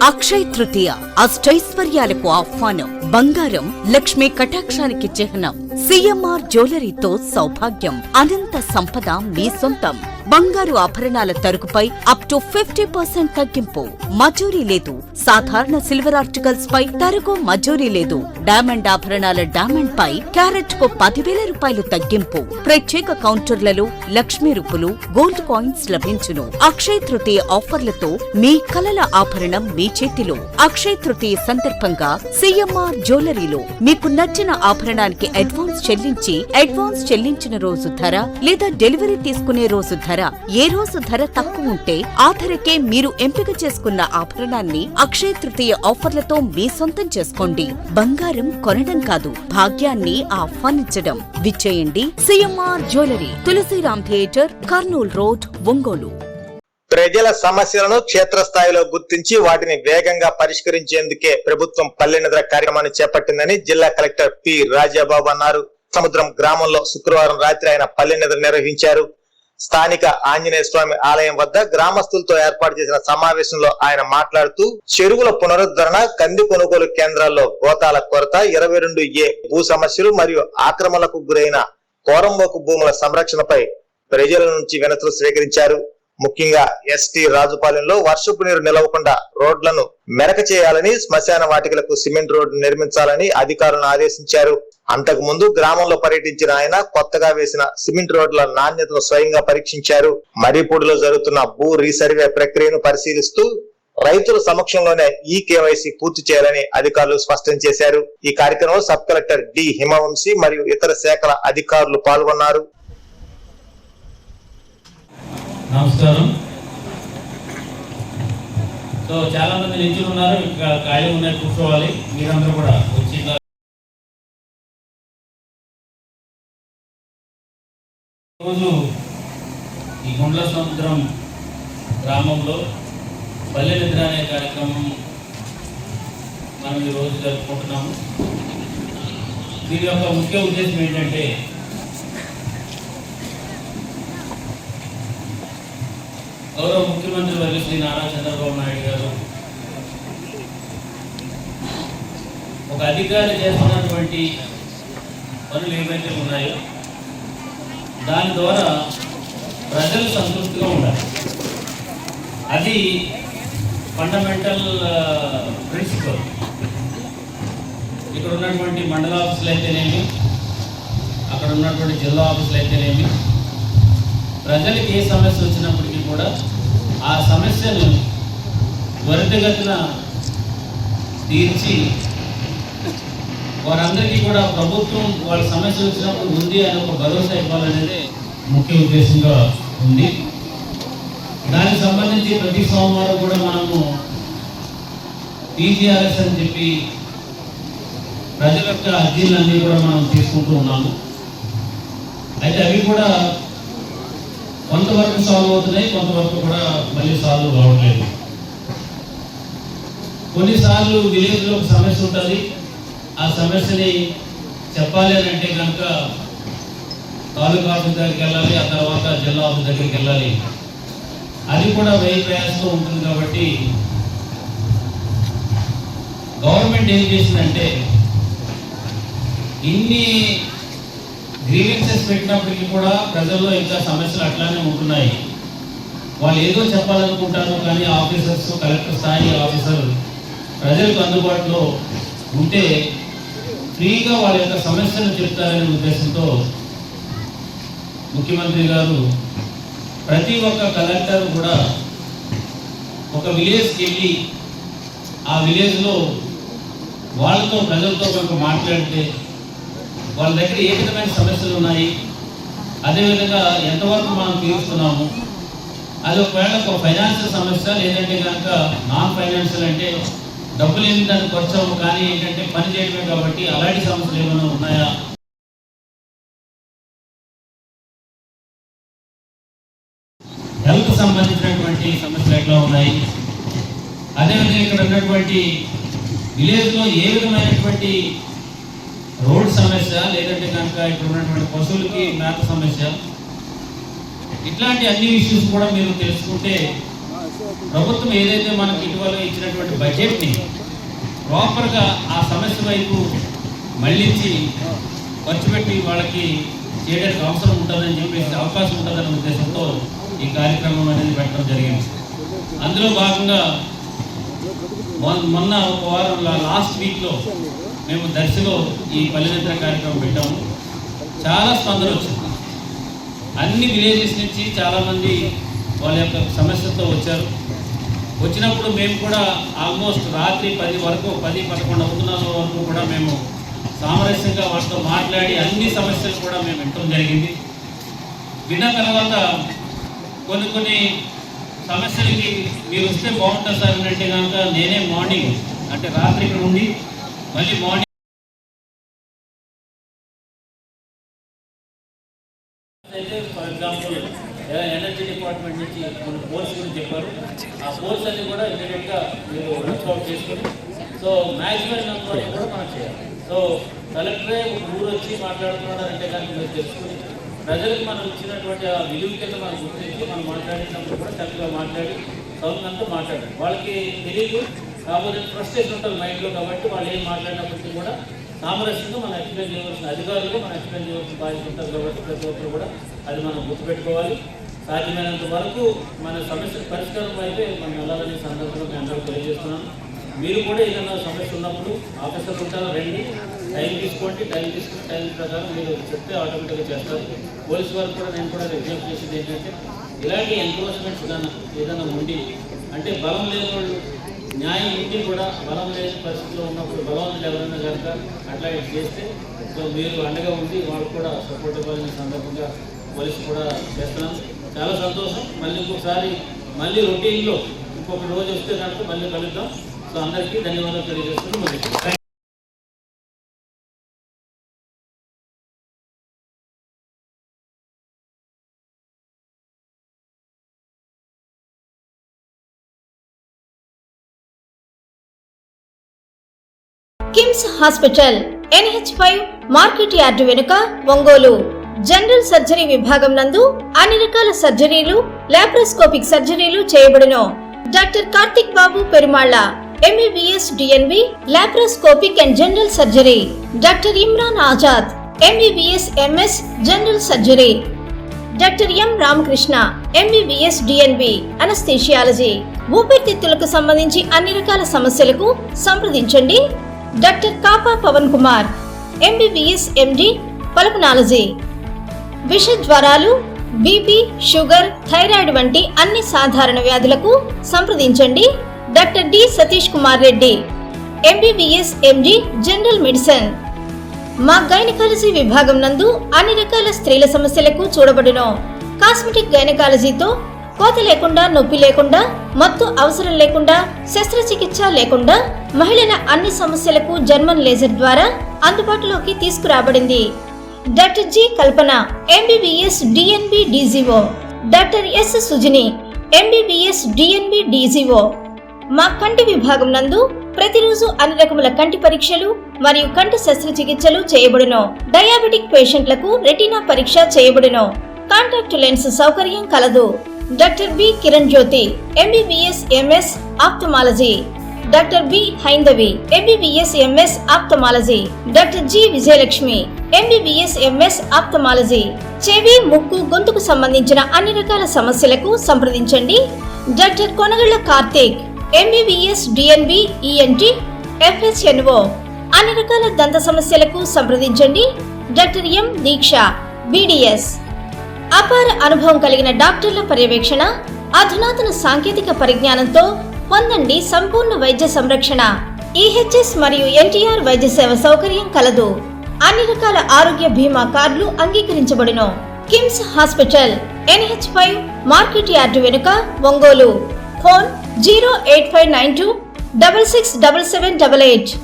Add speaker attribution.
Speaker 1: అక్షయ తృతీయ అష్టైశ్వర్యాలకు ఆహ్వానం. బంగారం లక్ష్మీ కటాక్షానికి చిహ్నం. సిఎంఆర్ జ్యువెలరీతో సౌభాగ్యం, అనంత సంపద మీ సొంతం. బంగారు ఆభరణాల తరుగుపై అప్ టు 50% తగ్గింపు. మజూరీ లేదు. సాధారణ సిల్వర్ ఆర్టికల్స్ పై తరుగు మజూరీ లేదు. డైమండ్ ఆభరణాల డైమండ్ పై క్యారెట్ కు 10,000 రూపాయలు తగ్గింపు. ప్రత్యేక కౌంటర్లలో లక్ష్మీ రూపులు, గోల్డ్ కాయిన్స్ లభించును. అక్షయ తృతీయ ఆఫర్లతో మీ కలల ఆభరణం మీ చేతిలో. అక్షయ తృతీయ సందర్భంగా సిఎంఆర్ జ్యువెలరీలో మీకు నచ్చిన ఆభరణానికి అడ్వాన్స్ చెల్లించిన రోజు ధర లేదా డెలివరీ తీసుకునే రోజు ధర, ఏ రోజు ధర తక్కువ ఉంటే ఆ ధరకే మీరు ఎంపిక చేసుకున్న ఆభరణాన్ని అక్షయ తృతీయ ఆఫర్లతో మీ సొంతం చేసుకోండి. బంగారం కొనడం కాదు, భాగ్యాన్ని ఆహ్వానించడం. విచ్చేయండి CMR jewellery, Tulasiram theatre, Kurnool road, Ongole.
Speaker 2: ప్రజల సమస్యలను క్షేత్రస్థాయిలో గుర్తించి వాటిని వేగంగా పరిష్కరించేందుకే ప్రభుత్వం పల్లె నిద్ర కార్యక్రమాన్ని చేపట్టిందని జిల్లా కలెక్టర్ పి రాజాబాబు అన్నారు. సముద్రం గ్రామంలో శుక్రవారం రాత్రి ఆయన పల్లె నిద్ర నిర్వహించారు. స్థానిక ఆంజనేయ స్వామి ఆలయం వద్ద గ్రామస్తులతో ఏర్పాటు చేసిన సమావేశంలో ఆయన మాట్లాడుతూ చెరువుల పునరుద్ధరణ, కంది కొనుగోలు కేంద్రాల్లో గోతాల కొరత, 22A భూ సమస్యలు మరియు ఆక్రమణలకు గురైన కోరంబోకు భూముల సంరక్షణపై ప్రజల నుంచి వినతులు స్వీకరించారు. ముఖ్యంగా ఎస్టీ రాజుపాలెంలో వర్షపు నీరు నిలవకుండా రోడ్లను మెరక చేయాలని, శ్మశాన వాటికలకు సిమెంట్ రోడ్డు నిర్మించాలని అధికారులను ఆదేశించారు. అంతకు ముందు గ్రామంలో పర్యటించిన ఆయన కొత్తగా వేసిన సిమెంట్ రోడ్ల నాణ్యతను స్వయంగా పరీక్షించారు. మరిపూడిలో జరుగుతున్న భూ రీసర్వే ప్రక్రియను పరిశీలిస్తూ రైతుల సమక్షంలోనే ఈ కేవైసీ పూర్తి చేయాలని అధికారులు స్పష్టం చేశారు. ఈ కార్యక్రమంలో సబ్ కలెక్టర్ డి హిమవంశి మరియు ఇతర శాఖల అధికారులు పాల్గొన్నారు.
Speaker 3: నమస్కారం. సో చాలా మంది నిల్చులు ఉన్నారు, ఇక్కడ ఖాళీ ఉన్నాయి, కూర్చోవాలి. మీరందరూ కూడా వచ్చి ఈరోజు ఈ గుండ్ల సముద్రం గ్రామంలో పల్లె నిద్ర అనే కార్యక్రమం మనం ఈరోజు జరుపుకుంటున్నాము. దీని యొక్క ముఖ్య ఉద్దేశం ఏంటంటే గౌరవ ముఖ్యమంత్రి వర్యులు శ్రీ నారా చంద్రబాబు నాయుడు గారు ఒక అధికారి చేస్తున్నటువంటి పనులు ఏవైతే ఉన్నాయో దాని ద్వారా ప్రజలు సంతృప్తిగా ఉండాలి. అది ఫండమెంటల్ ప్రిన్సిపల్. ఇక్కడ ఉన్నటువంటి మండల ఆఫీసులు అయితేనేమి, అక్కడ ఉన్నటువంటి జిల్లా ఆఫీసులు అయితేనేమి, ప్రజలకు ఏ సమస్య వచ్చినప్పటికీ కూడా ఆ సమస్యను త్వరితగతిన తీర్చి వారందరికీ కూడా ప్రభుత్వం వాళ్ళ సమస్య వచ్చినప్పుడు ఉంది అని ఒక భరోసా ఇవ్వాలనేది ముఖ్య ఉద్దేశంగా ఉంది. దానికి సంబంధించి ప్రతి సోమవారం కూడా మనము టీజీఆర్ఎస్ అని చెప్పి ప్రజల యొక్క అర్జీలన్నీ కూడా మనం తీసుకుంటూ ఉన్నాము. అయితే అవి కూడా కొంతవరకు సాల్వ్ అవుతున్నాయి, కొంతవరకు కూడా మళ్ళీ సాల్వ్ కావట్లేదు. కొన్నిసార్లు విలేజ్లో ఒక సమస్య ఉంటుంది, ఆ సమస్యని చెప్పాలి అని అంటే కనుక తాలూకా ఆఫీస్ దగ్గరికి వెళ్ళాలి, ఆ తర్వాత జిల్లా ఆఫీస్ దగ్గరికి వెళ్ళాలి. అది కూడా వ్యయ ప్రయాసంతో ఉంటుంది. కాబట్టి గవర్నమెంట్ ఏం చేసిందంటే ఇన్ని గ్రీవెన్సెస్ పెట్టినప్పటికీ కూడా ప్రజల్లో ఇంకా సమస్యలు అట్లానే ఉంటున్నాయి. వాళ్ళు ఏదో చెప్పాలనుకుంటారు, కానీ ఆఫీసర్స్, కలెక్టర్ స్థాయి ఆఫీసర్ ప్రజలకు అందుబాటులో ఉంటే ఫ్రీగా వాళ్ళ యొక్క సమస్యలు చెప్తారనే ఉద్దేశంతో ముఖ్యమంత్రి గారు ప్రతి ఒక్క కలెక్టర్ కూడా ఒక విలేజ్కి వెళ్ళి ఆ విలేజ్లో వాళ్ళతో, ప్రజలతో కనుక మాట్లాడితే వాళ్ళ దగ్గర ఏ విధమైన సమస్యలు ఉన్నాయి, అదేవిధంగా ఎంతవరకు మనం తీరుస్తున్నాము, అది ఒకవేళ ఒక ఫైనాన్షియల్ సమస్య, లేదంటే కనుక నాన్ ఫైనాన్షియల్ అంటే డబ్బులు ఏమి దానికి ఖర్చు కానీ ఏంటంటే పని చేయడమే కాబట్టి అలాంటి సమస్యలు ఏమైనా ఉన్నాయా, హెల్త్ సంబంధించినటువంటి సమస్యలు ఎట్లా ఉన్నాయి, అదేవిధంగా ఇక్కడ ఉన్నటువంటి విలేజ్లో ఏ విధమైనటువంటి రోడ్ సమస్య, లేదంటే కనుక ఇక్కడ ఉన్నటువంటి పశువులకి మేత సమస్య, ఇట్లాంటి అన్ని ఇష్యూస్ కూడా మీరు తెలుసుకుంటే ప్రభుత్వం ఏదైతే మనకి ఇటీవల ఇచ్చినటువంటి బడ్జెట్ని ప్రాపర్గా ఆ సమస్య వైపు మళ్ళించి ఖర్చు పెట్టి వాళ్ళకి చేయడానికి అవసరం ఉంటుందని చెప్పేసి అవకాశం ఉంటుందనే ఉద్దేశంతో ఈ కార్యక్రమం అనేది పెట్టడం జరిగింది. అందులో భాగంగా మొన్న ఒక వారం లాస్ట్ వీక్లో మేము దర్శిలో ఈ పల్లెనిద్ర కార్యక్రమం పెట్టాము. చాలా స్పందన వచ్చింది. అన్ని విలేజెస్ నుంచి చాలామంది వాళ్ళ యొక్క సమస్యలతో వచ్చారు. వచ్చినప్పుడు మేము కూడా ఆల్మోస్ట్ రాత్రి 10-11 అవుతున్న వరకు కూడా మేము సామరస్యంగా వాళ్ళతో మాట్లాడి అన్ని సమస్యలు కూడా మేము వినడం జరిగింది. విన్న తర్వాత కొన్ని సమస్యలకి మీరు వస్తే బాగుంటుంది సార్ అంటే కనుక నేనే మార్నింగ్ అంటే రాత్రి ఇక్కడ ఉండి మళ్ళీ మార్నింగ్ అయితే ఫర్ ఎగ్జాంపుల్ ఎనర్జీ డిపార్ట్మెంట్ నుంచి కొన్ని పోల్స్ గురించి చెప్పారు. ఆ పోల్స్ అన్ని కూడా ఇమీడియట్గా మీరు వర్క్అవుట్ చేసుకొని సో మ్యాక్సిమం నెంబర్ కూడా మనం చేయాలి. సో కలెక్టరే ఊరు వచ్చి మాట్లాడుతున్నారంటే కనుక మీరు తెలుసుకుని ప్రజలకు మనం ఇచ్చినటువంటి ఆ విలువ కింద మనం గుర్తించి మనం మాట్లాడినప్పుడు కూడా చక్కగా మాట్లాడి సౌందంతా మాట్లాడాలి. వాళ్ళకి తెలియదు కాకపోతే ఫ్రస్ట్రేషన్ ఉంటుంది మైండ్లో, కాబట్టి వాళ్ళు ఏం మాట్లాడినప్పటికీ కూడా సామరస్యంగా మనం ఎక్స్ప్లెయిన్ చేయవలసిన అధికారులు మనం ఎక్స్ప్లెయిన్ చేయవలసిన బాధ్యత ఉంటుంది. కాబట్టి ప్రతి ఒక్కరు కూడా అది మనం గుర్తుపెట్టుకోవాలి. సాధ్యమైనంత వరకు మన సమస్య పరిష్కారం అయితే మనం వెళ్ళాలనే సందర్భంలో మేము అందరూ తెలియజేస్తున్నాను. మీరు కూడా ఏదైనా సమస్య ఉన్నప్పుడు ఆఫీసర్లు ఉంటారో రండి, టైం తీసుకోండి, టైం ప్రకారం మీరు చెప్తే ఆటోమేటిక్గా చేస్తారు. పోలీసు వారు కూడా నేను కూడా విజ్ఞప్తి చేసేది ఏంటంటే ఇలాంటి ఎంక్రోచ్మెంట్స్ ఏదైనా ఉండి అంటే బలం లేని వాళ్ళు న్యాయం ఉండి కూడా బలం లేని పరిస్థితిలో ఉన్నప్పుడు బలవంతులు ఎవరైనా కనుక అట్లా చేస్తే సో మీరు అండగా ఉండి వాళ్ళు కూడా సపోర్ట్ ఇవ్వాలనే సందర్భంగా పోలీసు కూడా చేస్తున్నాను. చాలా సంతోషం. మళ్ళీ ఇంకొకసారి మళ్ళీ రొటీన్లో ఇంకొక రోజు వస్తే కనుక మళ్ళీ కలుద్దాం. సో అందరికీ ధన్యవాదాలు తెలియజేస్తున్నాను. మళ్ళీ
Speaker 4: KIMS hospital NH5 market yard వెనుక ఒంగోలు. జనరల్ సర్జరీ విభాగం నందు అన్ని రకాల సర్జరీలు, లాప్రోస్కోపిక్ సర్జరీలు చేయబడును. Doctor Karthik Babu Perumalla MBBS DNB laparoscopic and general surgery. Doctor Imran Azad MBBS MS general surgery. Doctor M Ramakrishna MBBS DNB anaesthesiology. ఊపిరితిత్తులకు సంబంధించి అన్ని రకాల సమస్యలకు సంప్రదించండి. Doctor Kapa Pavan Kumar MBBS MD pulmonology. విష జ్వరాలు, బీపీ, షుగర్, థైరాయిడ్ వంటి అన్ని సాధారణ వ్యాధులకు సంప్రదించండి. Doctor D Satish Kumar Reddy MBBS MD general medicine. మా గైనకాలజీ విభాగం నందు అన్ని రకాల స్త్రీల సమస్యలకు చూడబడును. కాస్మెటిక్ గైనకాలజీతో కోత లేకుండా, నొప్పి లేకుండా, మత్తు అవసరం లేకుండా, శస్త్రచికిత్స లేకుండా మహిళల అన్ని సమస్యలకు జర్మన్ లేజర్ ద్వారా అందుబాటులోకి తీసుకురాబడింది. డాక్టర్ జి కల్పన MBBS DNB DGO. Doctor yes Sujini MBBS DNB DGO. మా కంటి విభాగం నందు ప్రతిరోజు అన్ని రకముల కంటి పరీక్షలు మరియు కంటి శస్త్రచికిత్సలు చేయబడును. డయాబెటిక్ పేషెంట్లకు రెటీనా పరీక్ష చేయబడును. కాంటాక్ట్ లెన్స్ సౌకర్యం కలదు. Doctor B Kiran Jyothi MBBS MS ophthalmology. Doctor B Haindavi MBBS MS ophthalmology. Doctor G Vijayalakshmi MBBS MS ophthalmology. చెవి, ముక్కు, గొంతుకు సంబంధించిన అన్ని రకాల సమస్యలకు సంప్రదించండి. Doctor Konagalla Karthik MBBS DNB ENT FHNO. అన్ని రకాల దంత సమస్యలకు సంప్రదించండి. Doctor M Deeksha BDS. అపార అనుభవం కలిగిన డాక్టర్ల పర్యవేక్షణ, అధునాతన సాంకేతిక పరిజ్ఞానంతో పొందండి సంపూర్ణ వైద్య సంరక్షణ. EHS మరియు NTR వైద్య సేవ సౌకర్యం కలదు. అన్ని రకాల ఆరోగ్య బీమా కార్డులు అంగీకరించబడును. KIMS hospital NH5 market yard వెనుక ఒంగోలు. ఫోన్ 08592 667788.